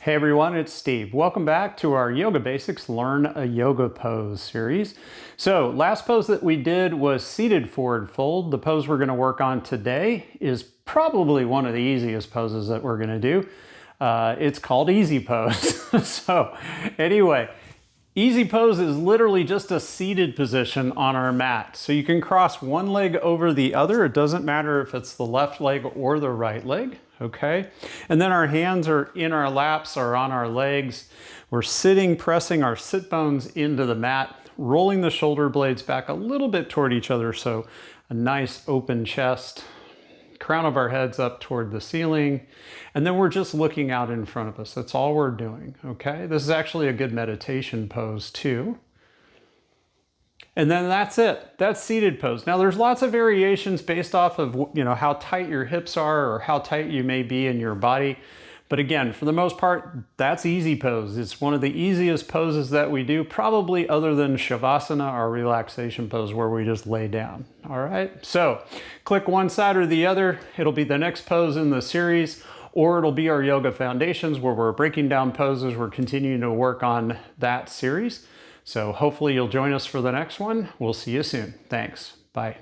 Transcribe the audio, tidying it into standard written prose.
Hey everyone, it's Steve. Welcome back to our Yoga Basics Learn a Yoga Pose series. So last pose that we did was seated forward fold. The pose we're going to work on today is probably one of the easiest poses that we're going to do. It's called Easy Pose. So anyway, Easy Pose is literally just a seated position on our mat. So you can cross one leg over the other. It doesn't matter if it's the left leg or the right leg, okay? And then our hands are in our laps or on our legs. We're sitting, pressing our sit bones into the mat, rolling the shoulder blades back a little bit toward each other. So a nice open chest, crown of our heads up toward the ceiling, and then we're just looking out in front of us. That's all we're doing, okay? This is actually a good meditation pose too. And then that's it. That's seated pose. Now there's lots of variations based off of, how tight your hips are or how tight you may be in your body. But again, for the most part, that's easy pose. It's one of the easiest poses that we do, probably other than Shavasana, our relaxation pose where we just lay down. All right, so click one side or the other. It'll be the next pose in the series, or it'll be our yoga foundations where we're breaking down poses. We're continuing to work on that series. So hopefully you'll join us for the next one. We'll see you soon. Thanks. Bye.